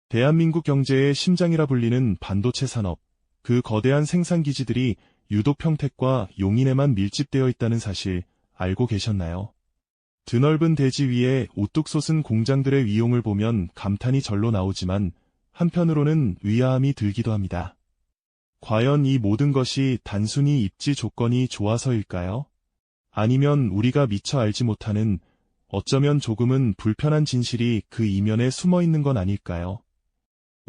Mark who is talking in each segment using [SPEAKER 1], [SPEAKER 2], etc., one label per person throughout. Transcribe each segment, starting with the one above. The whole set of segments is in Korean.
[SPEAKER 1] 대한민국 경제의 심장이라 불리는 반도체 산업, 그 거대한 생산 기지들이 유독 평택과 용인에만 밀집되어 있다는 사실 알고 계셨나요? 드넓은 대지 위에 우뚝 솟은 공장들의 위용을 보면 감탄이 절로 나오지만 한편으로는 의아함이 들기도 합니다. 과연 이 모든 것이 단순히 입지 조건이 좋아서일까요? 아니면 우리가 미처 알지 못하는, 어쩌면 조금은 불편한 진실이 그 이면에 숨어 있는 건 아닐까요?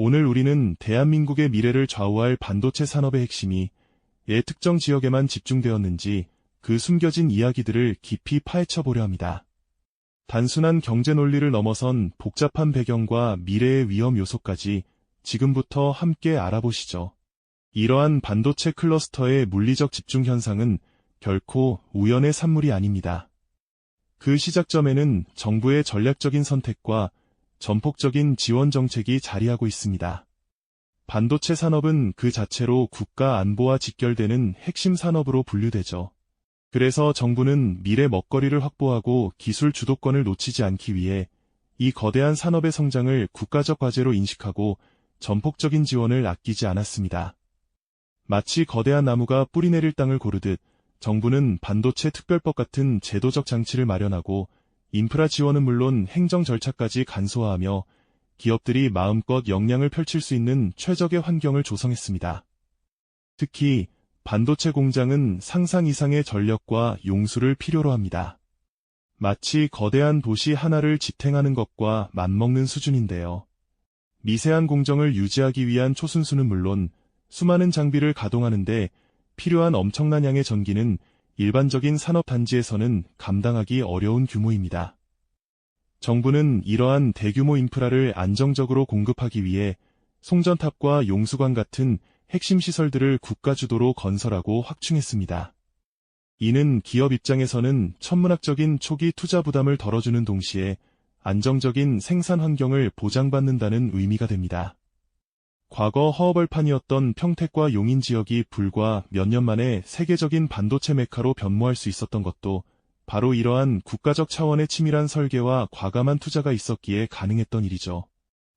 [SPEAKER 1] 오늘 우리는 대한민국의 미래를 좌우할 반도체 산업의 핵심이 왜 특정 지역에만 집중되었는지 그 숨겨진 이야기들을 깊이 파헤쳐 보려 합니다. 단순한 경제 논리를 넘어선 복잡한 배경과 미래의 위험 요소까지 지금부터 함께 알아보시죠. 이러한 반도체 클러스터의 물리적 집중 현상은 결코 우연의 산물이 아닙니다. 그 시작점에는 정부의 전략적인 선택과 전폭적인 지원 정책이 자리하고 있습니다. 반도체 산업은 그 자체로 국가 안보와 직결되는 핵심 산업으로 분류되죠. 그래서 정부는 미래 먹거리를 확보하고 기술 주도권을 놓치지 않기 위해 이 거대한 산업의 성장을 국가적 과제로 인식하고 전폭적인 지원을 아끼지 않았습니다. 마치 거대한 나무가 뿌리 내릴 땅을 고르듯 정부는 반도체 특별법 같은 제도적 장치를 마련하고 인프라 지원은 물론 행정 절차까지 간소화하며 기업들이 마음껏 역량을 펼칠 수 있는 최적의 환경을 조성했습니다. 특히 반도체 공장은 상상 이상의 전력과 용수를 필요로 합니다. 마치 거대한 도시 하나를 지탱하는 것과 맞먹는 수준인데요. 미세한 공정을 유지하기 위한 초순수는 물론 수많은 장비를 가동하는데 필요한 엄청난 양의 전기는 일반적인 산업단지에서는 감당하기 어려운 규모입니다. 정부는 이러한 대규모 인프라를 안정적으로 공급하기 위해 송전탑과 용수관 같은 핵심 시설들을 국가 주도로 건설하고 확충했습니다. 이는 기업 입장에서는 천문학적인 초기 투자 부담을 덜어주는 동시에 안정적인 생산 환경을 보장받는다는 의미가 됩니다. 과거 허허벌판이었던 평택과 용인 지역이 불과 몇 년 만에 세계적인 반도체 메카로 변모할 수 있었던 것도 바로 이러한 국가적 차원의 치밀한 설계와 과감한 투자가 있었기에 가능했던 일이죠.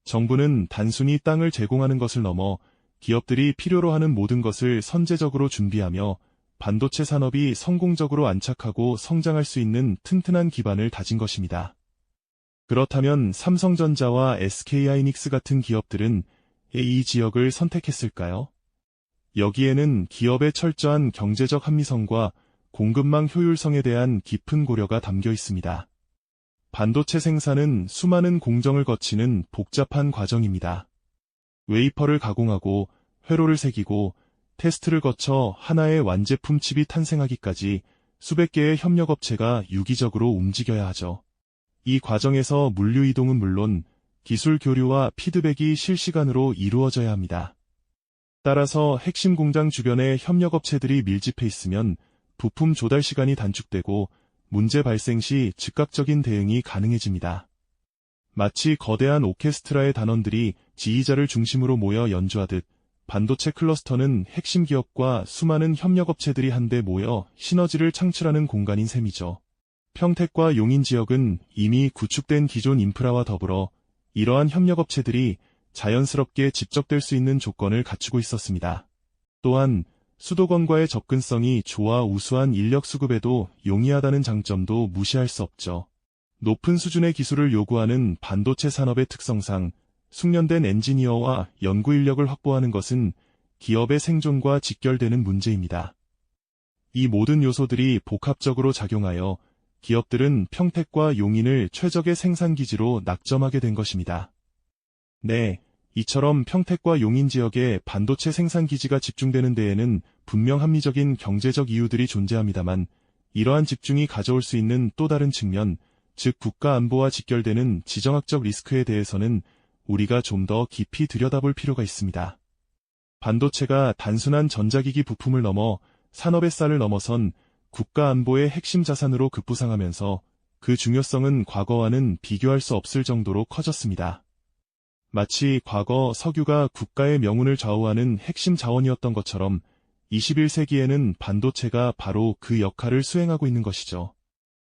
[SPEAKER 1] 정부는 단순히 땅을 제공하는 것을 넘어 기업들이 필요로 하는 모든 것을 선제적으로 준비하며 반도체 산업이 성공적으로 안착하고 성장할 수 있는 튼튼한 기반을 다진 것입니다. 그렇다면 삼성전자와 SK하이닉스 같은 기업들은 이 지역을 선택했을까요? 여기에는 기업의 철저한 경제적 합리성과 공급망 효율성에 대한 깊은 고려가 담겨 있습니다. 반도체 생산은 수많은 공정을 거치는 복잡한 과정입니다. 웨이퍼를 가공하고 회로를 새기고 테스트를 거쳐 하나의 완제품 칩이 탄생하기까지 수백 개의 협력업체가 유기적으로 움직여야 하죠. 이 과정에서 물류 이동은 물론 기술 교류와 피드백이 실시간으로 이루어져야 합니다. 따라서 핵심 공장 주변에 협력업체들이 밀집해 있으면 부품 조달 시간이 단축되고 문제 발생 시 즉각적인 대응이 가능해집니다. 마치 거대한 오케스트라의 단원들이 지휘자를 중심으로 모여 연주하듯 반도체 클러스터는 핵심 기업과 수많은 협력업체들이 한데 모여 시너지를 창출하는 공간인 셈이죠. 평택과 용인 지역은 이미 구축된 기존 인프라와 더불어 이러한 협력업체들이 자연스럽게 집적될 수 있는 조건을 갖추고 있었습니다. 또한 수도권과의 접근성이 좋아 우수한 인력 수급에도 용이하다는 장점도 무시할 수 없죠. 높은 수준의 기술을 요구하는 반도체 산업의 특성상 숙련된 엔지니어와 연구 인력을 확보하는 것은 기업의 생존과 직결되는 문제입니다. 이 모든 요소들이 복합적으로 작용하여 기업들은 평택과 용인을 최적의 생산기지로 낙점하게 된 것입니다. 네, 이처럼 평택과 용인 지역에 반도체 생산기지가 집중되는 데에는 분명 합리적인 경제적 이유들이 존재합니다만 이러한 집중이 가져올 수 있는 또 다른 측면, 즉 국가 안보와 직결되는 지정학적 리스크에 대해서는 우리가 좀 더 깊이 들여다볼 필요가 있습니다. 반도체가 단순한 전자기기 부품을 넘어 산업의 쌀을 넘어선 국가 안보의 핵심 자산으로 급부상하면서 그 중요성은 과거와는 비교할 수 없을 정도로 커졌습니다. 마치 과거 석유가 국가의 명운을 좌우하는 핵심 자원이었던 것처럼 21세기에는 반도체가 바로 그 역할을 수행하고 있는 것이죠.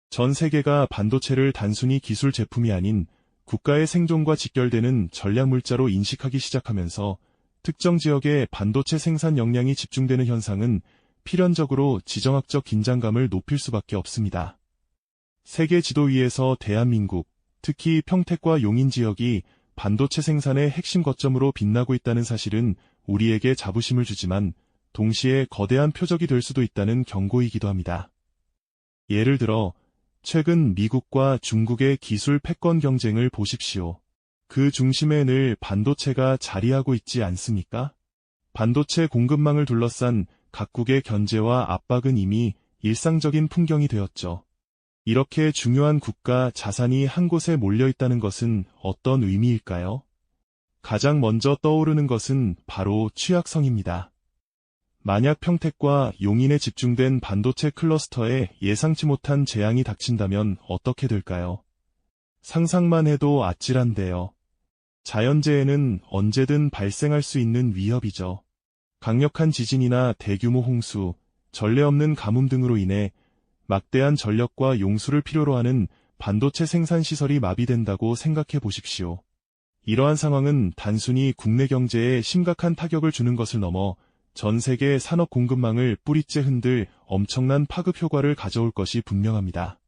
[SPEAKER 1] 전 세계가 반도체를 단순히 기술 제품이 아닌 국가의 생존과 직결되는 전략물자로 인식하기 시작하면서 특정 지역의 반도체 생산 역량이 집중되는 현상은 필연적으로 지정학적 긴장감을 높일 수밖에 없습니다. 세계 지도 위에서 대한민국, 특히 평택과 용인 지역이 반도체 생산의 핵심 거점으로 빛나고 있다는 사실은 우리에게 자부심을 주지만 동시에 거대한 표적이 될 수도 있다는 경고이기도 합니다. 예를 들어 최근 미국과 중국의 기술 패권 경쟁을 보십시오. 그 중심에 늘 반도체가 자리하고 있지 않습니까? 반도체 공급망을 둘러싼 각국의 견제와 압박은 이미 일상적인 풍경이 되었죠. 이렇게 중요한 국가 자산이 한 곳에 몰려 있다는 것은 어떤 의미일까요? 가장 먼저 떠오르는 것은 바로 취약성입니다. 만약 평택과 용인에 집중된 반도체 클러스터에 예상치 못한 재앙이 닥친다면 어떻게 될까요? 상상만 해도 아찔한데요. 자연재해는 언제든 발생할 수 있는 위협이죠. 강력한 지진이나 대규모 홍수, 전례 없는 가뭄 등으로 인해 막대한 전력과 용수를 필요로 하는 반도체 생산 시설이 마비된다고 생각해 보십시오. 이러한 상황은 단순히 국내 경제에 심각한 타격을 주는 것을 넘어 전 세계 산업 공급망을 뿌리째 흔들 엄청난 파급 효과를 가져올 것이 분명합니다.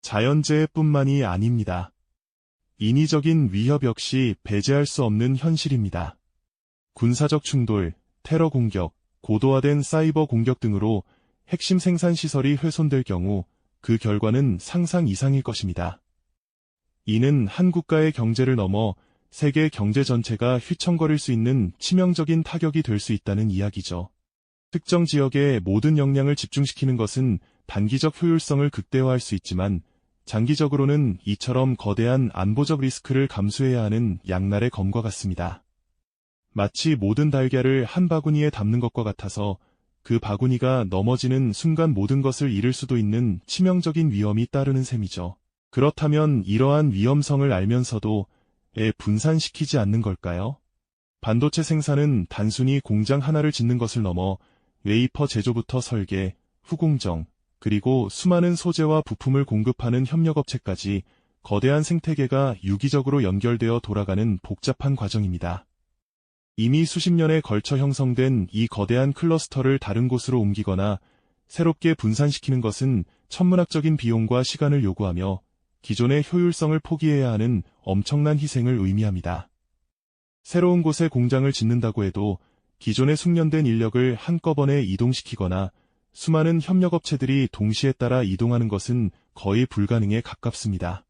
[SPEAKER 1] 자연재해뿐만이 아닙니다. 인위적인 위협 역시 배제할 수 없는 현실입니다. 군사적 충돌, 테러 공격, 고도화된 사이버 공격 등으로 핵심 생산 시설이 훼손될 경우 그 결과는 상상 이상일 것입니다. 이는 한 국가의 경제를 넘어 세계 경제 전체가 휘청거릴 수 있는 치명적인 타격이 될 수 있다는 이야기죠. 특정 지역의 모든 역량을 집중시키는 것은 단기적 효율성을 극대화할 수 있지만 장기적으로는 이처럼 거대한 안보적 리스크를 감수해야 하는 양날의 검과 같습니다. 마치 모든 달걀을 한 바구니에 담는 것과 같아서 그 바구니가 넘어지는 순간 모든 것을 잃을 수도 있는 치명적인 위험이 따르는 셈이죠. 그렇다면 이러한 위험성을 알면서도 분산시키지 않는 걸까요? 반도체 생산은 단순히 공장 하나를 짓는 것을 넘어 웨이퍼 제조부터 설계, 후공정, 그리고 수많은 소재와 부품을 공급하는 협력업체까지 거대한 생태계가 유기적으로 연결되어 돌아가는 복잡한 과정입니다. 이미 수십 년에 걸쳐 형성된 이 거대한 클러스터를 다른 곳으로 옮기거나 새롭게 분산시키는 것은 천문학적인 비용과 시간을 요구하며 기존의 효율성을 포기해야 하는 엄청난 희생을 의미합니다. 새로운 곳에 공장을 짓는다고 해도 기존에 숙련된 인력을 한꺼번에 이동시키거나 수많은 협력업체들이 동시에 따라 이동하는 것은 거의 불가능에 가깝습니다.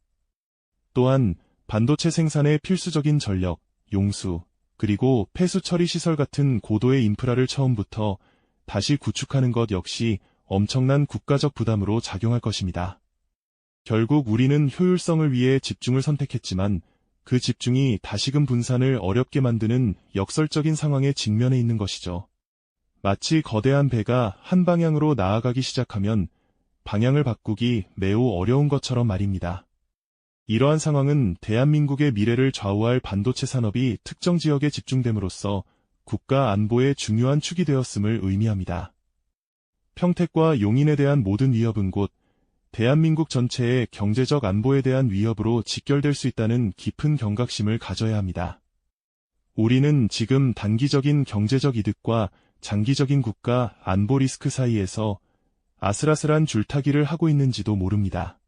[SPEAKER 1] 또한 반도체 생산에 필수적인 전력, 용수, 그리고 폐수 처리 시설 같은 고도의 인프라를 처음부터 다시 구축하는 것 역시 엄청난 국가적 부담으로 작용할 것입니다. 결국 우리는 효율성을 위해 집중을 선택했지만 그 집중이 다시금 분산을 어렵게 만드는 역설적인 상황에 직면해 있는 것이죠. 마치 거대한 배가 한 방향으로 나아가기 시작하면 방향을 바꾸기 매우 어려운 것처럼 말입니다. 이러한 상황은 대한민국의 미래를 좌우할 반도체 산업이 특정 지역에 집중됨으로써 국가 안보의 중요한 축이 되었음을 의미합니다. 평택과 용인에 대한 모든 위협은 곧 대한민국 전체의 경제적 안보에 대한 위협으로 직결될 수 있다는 깊은 경각심을 가져야 합니다. 우리는 지금 단기적인 경제적 이득과 장기적인 국가 안보 리스크 사이에서 아슬아슬한 줄타기를 하고 있는지도 모릅니다.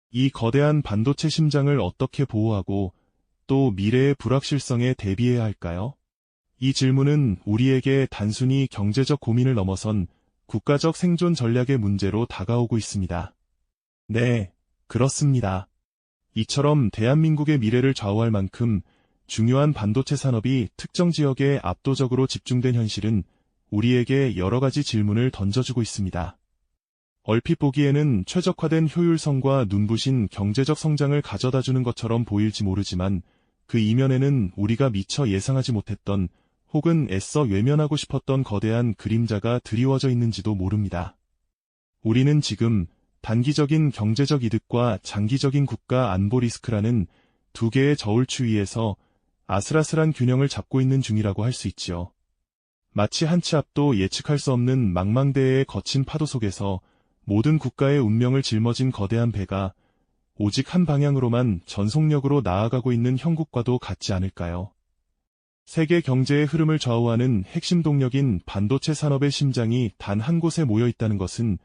[SPEAKER 1] 이 거대한 반도체 심장을 어떻게 보호하고 또 미래의 불확실성에 대비해야 할까요? 이 질문은 우리에게 단순히 경제적 고민을 넘어선 국가적 생존 전략의 문제로 다가오고 있습니다. 네, 그렇습니다. 이처럼 대한민국의 미래를 좌우할 만큼 중요한 반도체 산업이 특정 지역에 압도적으로 집중된 현실은 우리에게 여러 가지 질문을 던져주고 있습니다. 얼핏 보기에는 최적화된 효율성과 눈부신 경제적 성장을 가져다주는 것처럼 보일지 모르지만 그 이면에는 우리가 미처 예상하지 못했던 혹은 애써 외면하고 싶었던 거대한 그림자가 드리워져 있는지도 모릅니다. 우리는 지금 단기적인 경제적 이득과 장기적인 국가 안보 리스크라는 두 개의 저울추 위에서 아슬아슬한 균형을 잡고 있는 중이라고 할 수 있지요. 마치 한 치 앞도 예측할 수 없는 망망대해의 거친 파도 속에서 모든 국가의 운명을 짊어진 거대한 배가 오직 한 방향으로만 전속력으로 나아가고 있는 형국과도 같지 않을까요? 세계 경제의 흐름을 좌우하는 핵심 동력인 반도체 산업의 심장이 단 한 곳에 모여 있다는 것은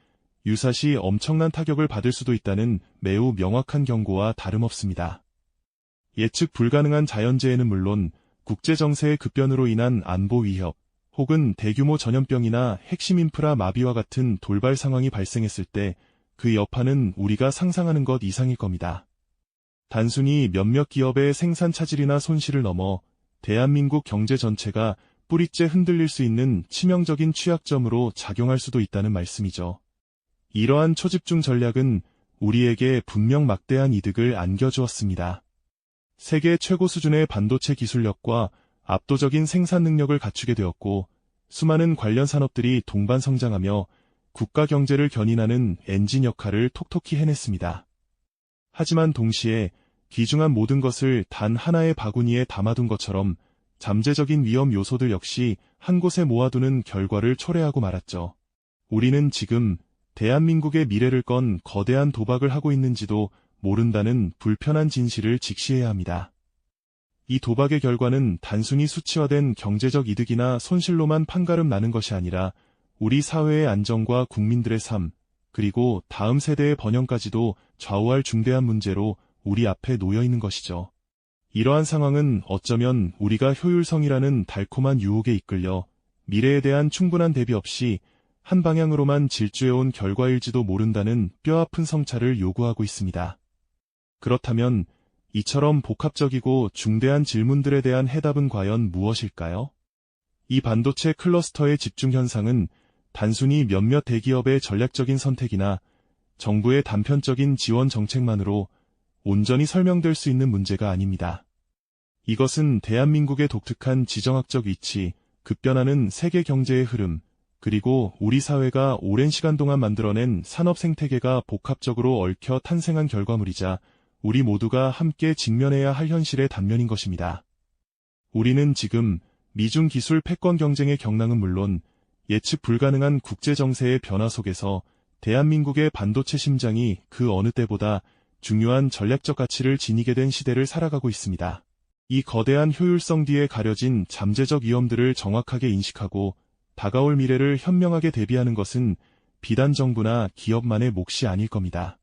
[SPEAKER 1] 유사시 엄청난 타격을 받을 수도 있다는 매우 명확한 경고와 다름없습니다. 예측 불가능한 자연재해는 물론 국제 정세의 급변으로 인한 안보 위협, 혹은 대규모 전염병이나 핵심 인프라 마비와 같은 돌발 상황이 발생했을 때 그 여파는 우리가 상상하는 것 이상일 겁니다. 단순히 몇몇 기업의 생산 차질이나 손실을 넘어 대한민국 경제 전체가 뿌리째 흔들릴 수 있는 치명적인 취약점으로 작용할 수도 있다는 말씀이죠. 이러한 초집중 전략은 우리에게 분명 막대한 이득을 안겨주었습니다. 세계 최고 수준의 반도체 기술력과 압도적인 생산 능력을 갖추게 되었고, 수많은 관련 산업들이 동반 성장하며 국가 경제를 견인하는 엔진 역할을 톡톡히 해냈습니다. 하지만 동시에 귀중한 모든 것을 단 하나의 바구니에 담아둔 것처럼 잠재적인 위험 요소들 역시 한 곳에 모아두는 결과를 초래하고 말았죠. 우리는 지금 대한민국의 미래를 건 거대한 도박을 하고 있는지도 모른다는 불편한 진실을 직시해야 합니다. 이 도박의 결과는 단순히 수치화된 경제적 이득이나 손실로만 판가름 나는 것이 아니라 우리 사회의 안정과 국민들의 삶, 그리고 다음 세대의 번영까지도 좌우할 중대한 문제로 우리 앞에 놓여 있는 것이죠. 이러한 상황은 어쩌면 우리가 효율성이라는 달콤한 유혹에 이끌려 미래에 대한 충분한 대비 없이 한 방향으로만 질주해온 결과일지도 모른다는 뼈아픈 성찰을 요구하고 있습니다. 그렇다면 이처럼 복합적이고 중대한 질문들에 대한 해답은 과연 무엇일까요? 이 반도체 클러스터의 집중 현상은 단순히 몇몇 대기업의 전략적인 선택이나 정부의 단편적인 지원 정책만으로 온전히 설명될 수 있는 문제가 아닙니다. 이것은 대한민국의 독특한 지정학적 위치, 급변하는 세계 경제의 흐름, 그리고 우리 사회가 오랜 시간 동안 만들어낸 산업 생태계가 복합적으로 얽혀 탄생한 결과물이자 우리 모두가 함께 직면해야 할 현실의 단면인 것입니다. 우리는 지금 미중 기술 패권 경쟁의 경랑은 물론 예측 불가능한 국제 정세의 변화 속에서 대한민국의 반도체 심장이 그 어느 때보다 중요한 전략적 가치를 지니게 된 시대를 살아가고 있습니다. 이 거대한 효율성 뒤에 가려진 잠재적 위험들을 정확하게 인식하고 다가올 미래를 현명하게 대비하는 것은 비단 정부나 기업만의 몫이 아닐 겁니다.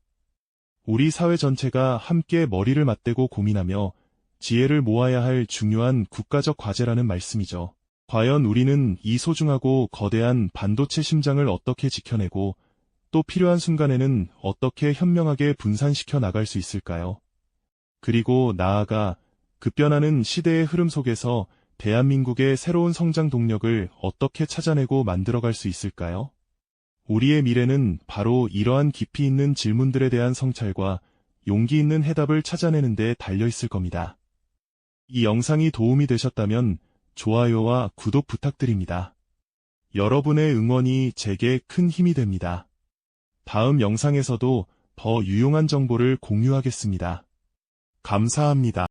[SPEAKER 1] 우리 사회 전체가 함께 머리를 맞대고 고민하며 지혜를 모아야 할 중요한 국가적 과제라는 말씀이죠. 과연 우리는 이 소중하고 거대한 반도체 심장을 어떻게 지켜내고 또 필요한 순간에는 어떻게 현명하게 분산시켜 나갈 수 있을까요? 그리고 나아가 급변하는 시대의 흐름 속에서 대한민국의 새로운 성장 동력을 어떻게 찾아내고 만들어갈 수 있을까요? 우리의 미래는 바로 이러한 깊이 있는 질문들에 대한 성찰과 용기 있는 해답을 찾아내는 데 달려 있을 겁니다. 이 영상이 도움이 되셨다면 좋아요와 구독 부탁드립니다. 여러분의 응원이 제게 큰 힘이 됩니다. 다음 영상에서도 더 유용한 정보를 공유하겠습니다. 감사합니다.